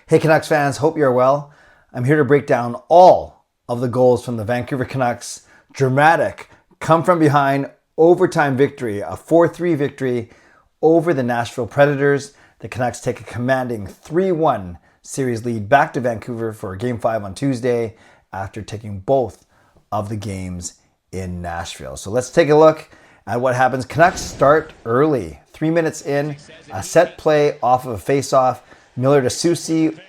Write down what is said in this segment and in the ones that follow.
Hey Canucks fans, hope you're well. I'm here to break down all of the goals from the Vancouver Canucks' dramatic come from behind overtime victory, a 4-3 victory over the Nashville Predators. The Canucks take a commanding 3-1 series lead back to Vancouver for Game 5 on Tuesday after taking both of the games in Nashville. So let's take a look at what happens. Canucks start early. 3 minutes in, a set play off of a face-off. Miller to Soucy,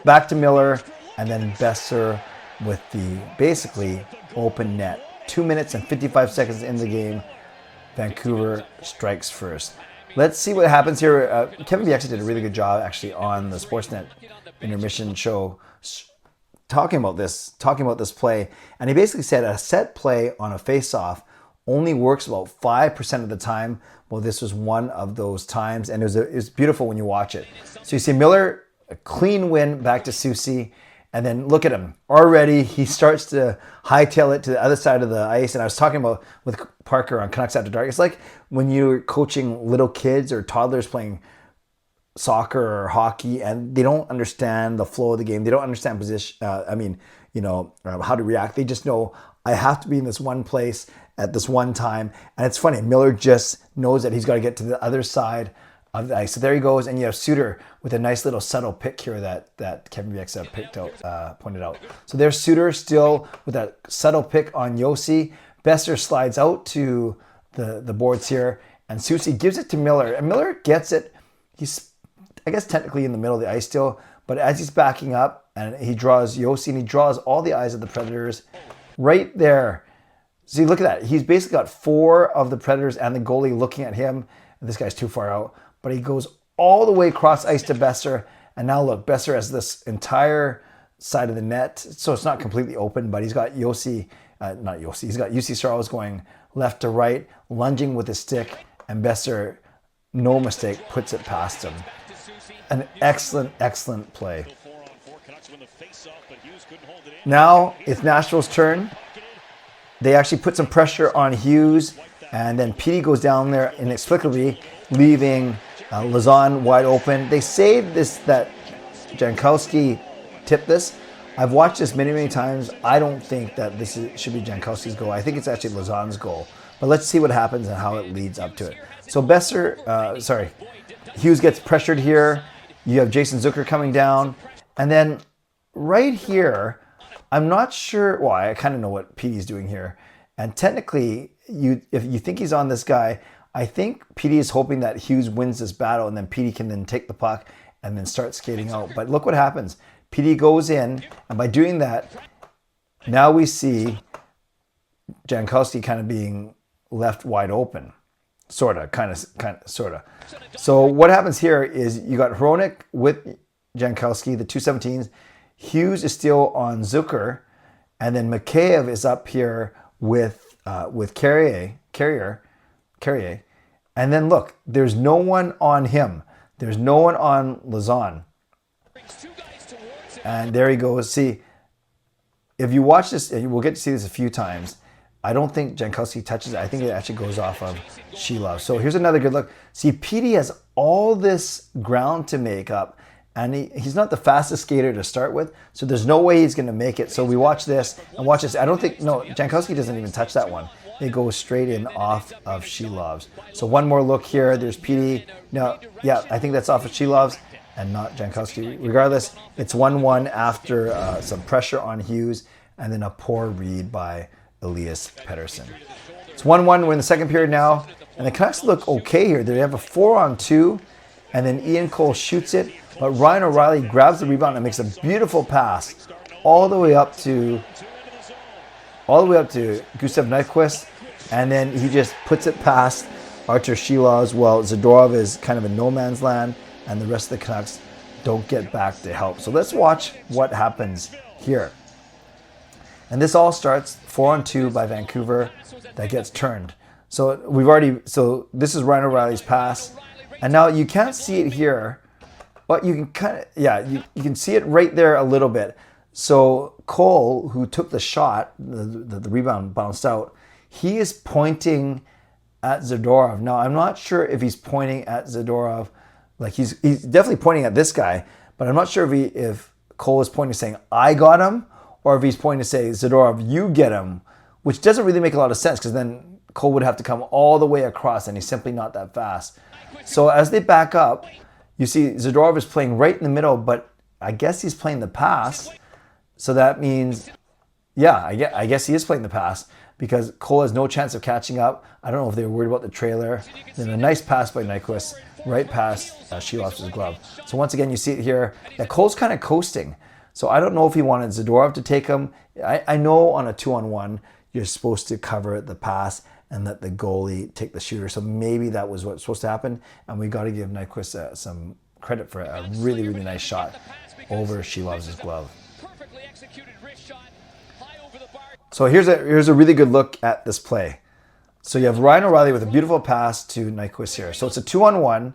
back to Miller, and then Besser with the basically open net. 2 minutes and 55 seconds in the game. Vancouver strikes first. Let's see what happens here. Kevin Bieksa did a really good job actually on the Sportsnet intermission show talking about this play. And he basically said a set play on a face-off only works about 5% of the time. Well, this was one of those times, and it was beautiful when you watch it. So you see Miller, a clean win back to Soucy, and then look at him. Already he starts to hightail it to the other side of the ice. And I was talking about with Parker on Canucks After Dark. It's like when you're coaching little kids or toddlers playing soccer or hockey, and they don't understand the flow of the game. They don't understand position. How to react. They just know I have to be in this one place at this one time. And it's funny, Miller just knows that he's got to get to the other side of the ice. So there he goes, and you have Suter with a nice little subtle pick here that Kevin Bieksa pointed out. So there's Suter still with that subtle pick on Josi. Besser slides out to the boards here, and Soucy gives it to Miller. And Miller gets it. He's, I guess, technically in the middle of the ice still, but as he's backing up, and he draws Josi, and he draws all the eyes of the Predators right there. See, look at that. He's basically got 4 of the Predators and the goalie looking at him. This guy's too far out, but he goes all the way across ice to Besser. And now look, Besser has this entire side of the net. So it's not completely open, but he's got he's got Juuse Saros going left to right, lunging with his stick, and Besser, no mistake, puts it past him. An excellent, excellent play. Now it's Nashville's turn. They actually put some pressure on Hughes, and then Petey goes down there inexplicably, leaving Lauzon wide open. They say that Jankowski tipped this. I've watched this many, many times. I don't think that should be Jankowski's goal. I think it's actually Lauzon's goal. But let's see what happens and how it leads up to it. So Hughes gets pressured here. You have Jason Zucker coming down. And then right here, I'm not sure. Well, I kind of know what Petey's doing here. And technically, if you think he's on this guy, I think Petey is hoping that Hughes wins this battle, and then Petey can then take the puck and then start skating out. But look what happens. Petey goes in, and by doing that, now we see Jankowski kind of being left wide open. Sort of. So what happens here is you got Hronek with Jankowski, the 217s. Hughes is still on Zucker, and then Mikheyev is up here with Carrier. And then look, there's no one on him. There's no one on Lauzon. And there he goes. See, if you watch this, and we'll get to see this a few times, I don't think Jankowski touches it. I think it actually goes off of Sheilov. So here's another good look. See, Petey has all this ground to make up, and he's not the fastest skater to start with, so there's no way he's going to make it. So we watch this, and watch this. Jankowski doesn't even touch that one. It goes straight in off of Sheilov's. So one more look here. There's Petey. No, yeah, I think that's off of Sheilov's and not Jankowski. Regardless, it's 1-1 after some pressure on Hughes and then a poor read by Elias Pettersson. It's 1-1. We're in the second period now, and the Canucks look okay here. They have a 4-on-2, and then Ian Cole shoots it, but Ryan O'Reilly grabs the rebound and makes a beautiful pass all the way up to Gustav Nyquist, and then he just puts it past Artur Sheilov. Well, Zadorov is kind of in no man's land, and the rest of the Canucks don't get back to help. So let's watch what happens here. And this all starts 4-on-2 by Vancouver that gets turned. So this is Ryan O'Reilly's pass, and now you can't see it here, but you can you can see it right there a little bit. So Cole, who took the shot, the rebound bounced out, he is pointing at Zadorov. Now, I'm not sure if he's pointing at Zadorov. Like he's definitely pointing at this guy, But I'm not sure if Cole is pointing to saying, I got him, or if he's pointing to say, Zadorov, you get him, which doesn't really make a lot of sense because then Cole would have to come all the way across and he's simply not that fast. So as they back up, you see Zadorov is playing right in the middle, but I guess he's playing the pass. So that means, yeah, I guess he is playing the pass because Cole has no chance of catching up. I don't know if they were worried about the trailer. Then a nice pass by Nyquist right past Shilov's glove. So once again, you see it here that Cole's kind of coasting. So I don't know if he wanted Zadorov to take him. I know on a 2-on-1, you're supposed to cover the pass and let the goalie take the shooter. So maybe that was what's supposed to happen. And we got to give Nyquist some credit for a really, really nice shot over Shilov's glove. So here's a really good look at this play. So you have Ryan O'Reilly with a beautiful pass to Nyquist here. So it's a 2-on-1.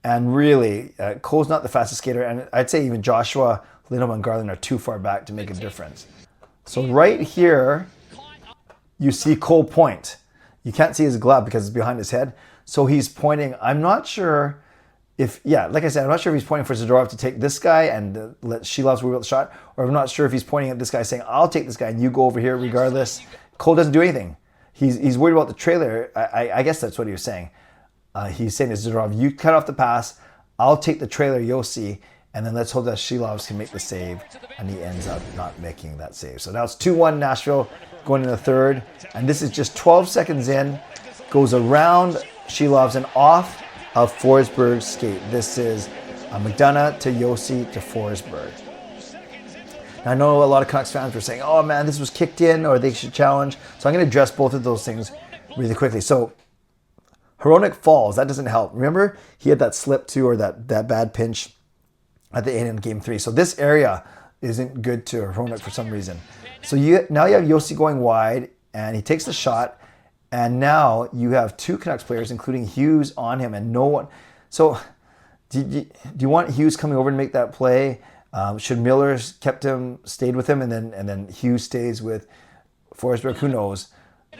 And really, Cole's not the fastest skater. And I'd say even Joshua, Lindholm, and Garland are too far back to make a difference. So right here, you see Cole point. You can't see his glove because it's behind his head. So he's pointing. I'm not sure if, like I said, I'm not sure if he's pointing for Zadorov to take this guy and let Shilov's worry about the shot. Or I'm not sure if he's pointing at this guy saying, I'll take this guy and you go over here regardless. Cole doesn't do anything. He's worried about the trailer. I guess that's what he was saying. He's saying to Zadorov, you cut off the pass. I'll take the trailer, Yossi. And then let's hope that Shilovs can make the save. And he ends up not making that save. So now it's 2-1 Nashville going into the third. And this is just 12 seconds in. Goes around Shilovs and off of Forsberg's skate. This is McDonough to Yossi to Forsberg. Now I know a lot of Canucks fans were saying, oh man, this was kicked in or they should challenge. So I'm going to address both of those things really quickly. So Hronek falls. That doesn't help. Remember, he had that slip too, or that bad pinch at the end in game 3. So this area isn't good to Hronek for some reason. So now you have Yossi going wide, and he takes the shot, and now you have 2 Canucks players, including Hughes, on him, and no one. So do you want Hughes coming over to make that play? Should Miller stayed with him, and then Hughes stays with Forsberg? Who knows?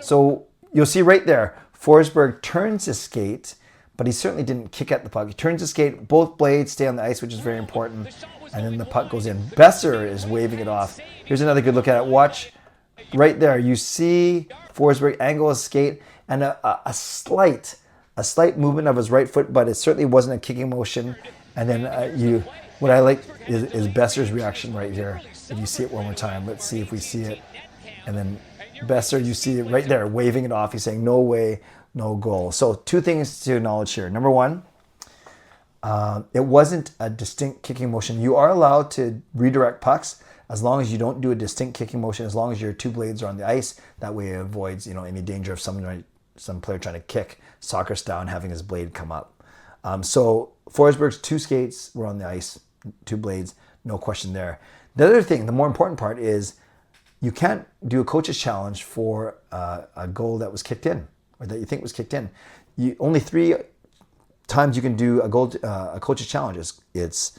So you'll see right there, Forsberg turns his skate, but he certainly didn't kick at the puck. He turns his skate, both blades stay on the ice, which is very important, and then the puck goes in. Besser is waving it off. Here's another good look at it. Watch right there. You see Forsberg angle his skate, and a slight movement of his right foot, but it certainly wasn't a kicking motion. And then what I like is Besser's reaction right here. If you see it one more time, let's see if we see it. And then Besser, you see it right there, waving it off. He's saying, no way, no goal. So 2 things to acknowledge here. Number 1, it wasn't a distinct kicking motion. You are allowed to redirect pucks as long as you don't do a distinct kicking motion, as long as your 2 blades are on the ice. That way it avoids any danger of some player trying to kick soccer style and having his blade come up. So Forsberg's 2 skates were on the ice, 2 blades, no question there. The other thing, the more important part is, you can't do a coach's challenge for a goal that was kicked in or that you think was kicked in. Only 3 times you can do a coach's challenge. It's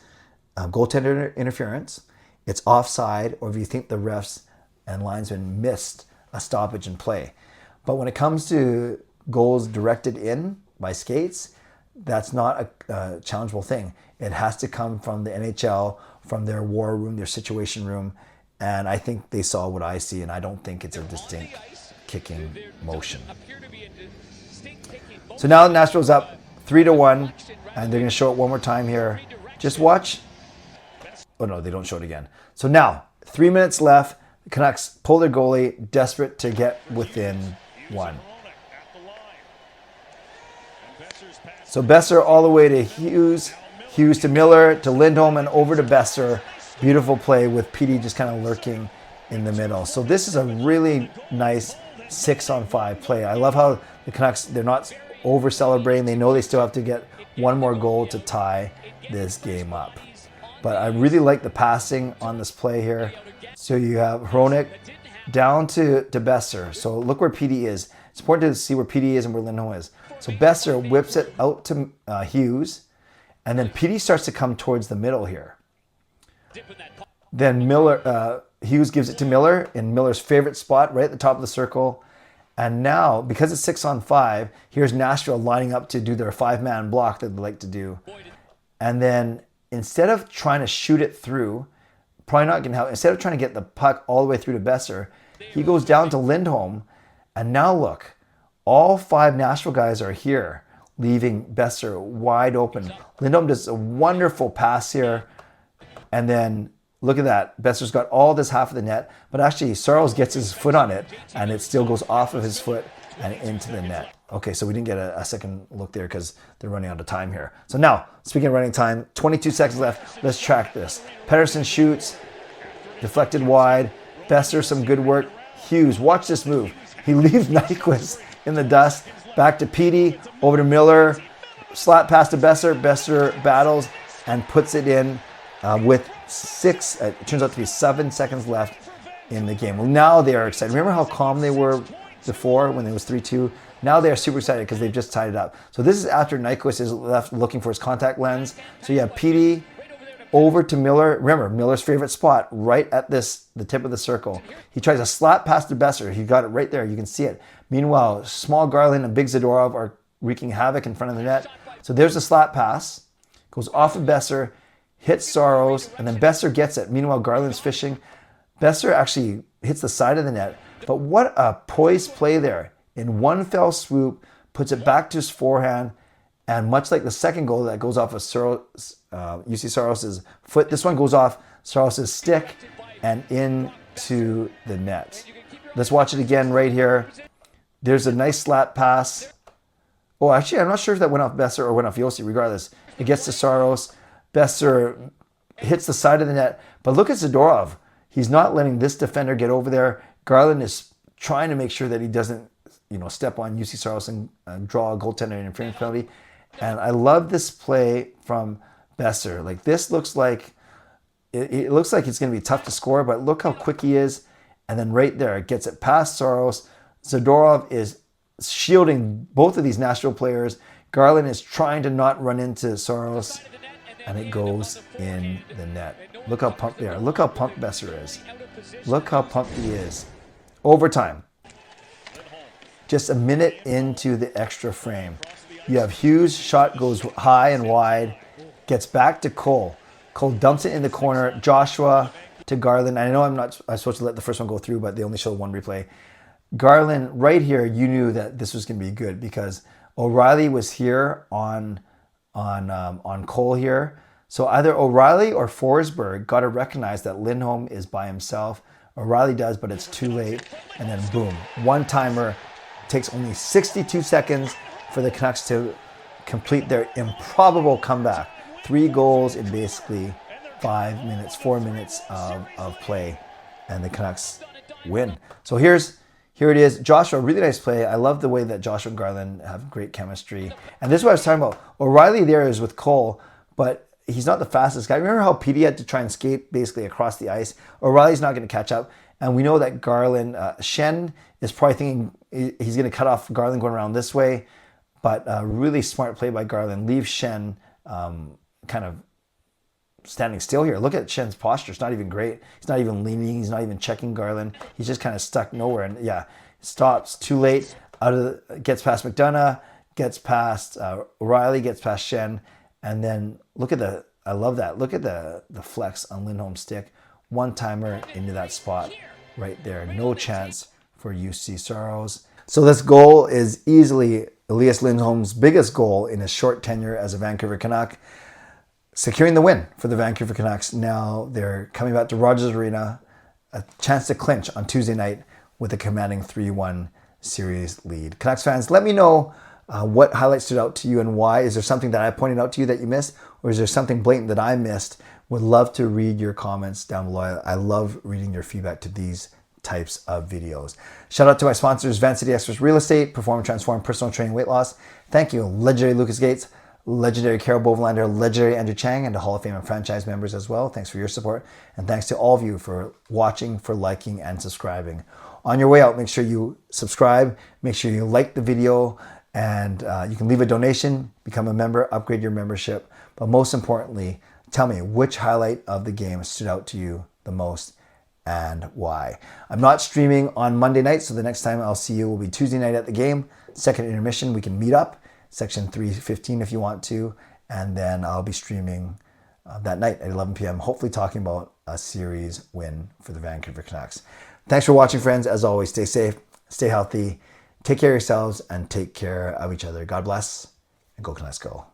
goaltender interference, it's offside, or if you think the refs and linesmen missed a stoppage in play. But when it comes to goals directed in by skates, that's not a challengeable thing. It has to come from the NHL, from their war room, their situation room. And I think they saw what I see, and I don't think it's a distinct kicking motion. So now Nashville's up 3-1, and they're going to show it one more time here. Just watch. Oh, no, they don't show it again. So now, 3 minutes left. The Canucks pull their goalie, desperate to get within 1. So Besser all the way to Hughes, Hughes to Miller, to Lindholm, and over to Besser. Beautiful play with PD just kind of lurking in the middle. So this is a really nice 6-on-5 play. I love how the Canucks, they're not over-celebrating. They know they still have to get one more goal to tie this game up. But I really like the passing on this play here. So you have Hronek down to Besser. So look where PD is. It's important to see where PD is and where Lindholm is. So Besser whips it out to Hughes, and then PD starts to come towards the middle here. Then Hughes gives it to Miller in Miller's favorite spot, right at the top of the circle. And now, because it's 6-on-5, here's Nashville lining up to do their 5-man block that they like to do. And then instead of trying to shoot it through, probably not going to help. Instead of trying to get the puck all the way through to Besser, he goes down to Lindholm. And now look, all 5 Nashville guys are here, leaving Besser wide open. Lindholm does a wonderful pass here. And then look at that. Besser's got all this half of the net, but actually Saros gets his foot on it and it still goes off of his foot and into the net. Okay, so we didn't get a second look there because they're running out of time here. So now, speaking of running time, 22 seconds left. Let's track this. Pettersson shoots, deflected wide. Besser, some good work. Hughes, watch this move. He leaves Nyquist in the dust. Back to Petey, over to Miller. Slap pass to Besser. Besser battles and puts it in with it turns out to be 7 seconds left in the game. Well, now they are excited. Remember how calm they were before when it was 3-2? Now they are super excited because they've just tied it up. So this is after Nyquist is left looking for his contact lens. So you have Petey over to Miller. Remember, Miller's favorite spot, right at the tip of the circle. He tries a slap pass to Besser. He got it right there. You can see it. Meanwhile, small Garland and big Zadorov are wreaking havoc in front of the net. So there's a slap pass. Goes off of Besser, hits Saros, and then Besser gets it. Meanwhile, Garland's fishing. Besser actually hits the side of the net. But what a poised play there. In one fell swoop, puts it back to his forehand, and much like the second goal that goes off of UC Saros' foot, this one goes off Saros' stick and into the net. Let's watch it again right here. There's a nice slap pass. Oh, actually, I'm not sure if that went off Besser or went off Yossi. Regardless, it gets to Saros. Besser hits the side of the net. But look at Zadorov. He's not letting this defender get over there. Garland is trying to make sure that he doesn't, step on UC Saros and draw a goaltender interference penalty. And I love this play from Besser. Like, this looks like it looks like it's going to be tough to score, but look how quick he is. And then right there, it gets it past Saros. Zadorov is shielding both of these Nashville players. Garland is trying to not run into Saros, and it goes in the net. Look how pumped they are. Look how pumped Besser is. Look how pumped he is. Overtime. Just a minute into the extra frame. You have Hughes, shot goes high and wide, gets back to Cole. Cole dumps it in the corner. Joshua to Garland. I know I'm supposed to let the first one go through, but they only showed one replay. Garland, right here, you knew that this was going to be good because O'Reilly was here on Cole here. So either O'Reilly or Forsberg got to recognize that Lindholm is by himself. O'Reilly does, but it's too late. And then boom, one-timer. Takes only 62 seconds for the Canucks to complete their improbable comeback. 3 goals in basically 4 minutes of play, and the Canucks win. So here it is. Joshua, really nice play. I love the way that Joshua and Garland have great chemistry. And this is what I was talking about. O'Reilly there is with Cole, but he's not the fastest guy. Remember how Petey had to try and skate basically across the ice? O'Reilly's not going to catch up. And we know that Garland, Shen is probably thinking he's going to cut off Garland going around this way. But really smart play by Garland. Leave Shen kind of standing still here. Look at Shen's posture. It's not even great. He's not even leaning. He's not even checking Garland. He's just kind of stuck nowhere. And yeah, stops too late. Gets past McDonough. Gets past O'Reilly. Gets past Shen. And then look at I love that. Look at the flex on Lindholm's stick. One-timer into that spot right there. No chance for UC Saros. So this goal is easily Elias Lindholm's biggest goal in his short tenure as a Vancouver Canuck, securing the win for the Vancouver Canucks. Now they're coming back to Rogers Arena, a chance to clinch on Tuesday night with a commanding 3-1 series lead. Canucks fans, let me know what highlights stood out to you and why. Is there something that I pointed out to you that you missed? Or is there something blatant that I missed? Would love to read your comments down below. I love reading your feedback to these types of videos. Shout out to my sponsors, Van City Experts Real Estate, Perform and Transform Personal Training Weight Loss. Thank you, legendary Lucas Gates, legendary Carol Bovelander, legendary Andrew Chang, and to Hall of Fame and franchise members as well. Thanks for your support. And thanks to all of you for watching, for liking, and subscribing. On your way out, make sure you subscribe, make sure you like the video, and you can leave a donation, become a member, upgrade your membership. But most importantly, tell me which highlight of the game stood out to you the most and why. I'm not streaming on Monday night, so the next time I'll see you will be Tuesday night at the game. Second intermission, we can meet up, section 315 if you want to, and then I'll be streaming that night at 11 p.m., hopefully talking about a series win for the Vancouver Canucks. Thanks for watching, friends. As always, stay safe, stay healthy, take care of yourselves, and take care of each other. God bless, and go Canucks go.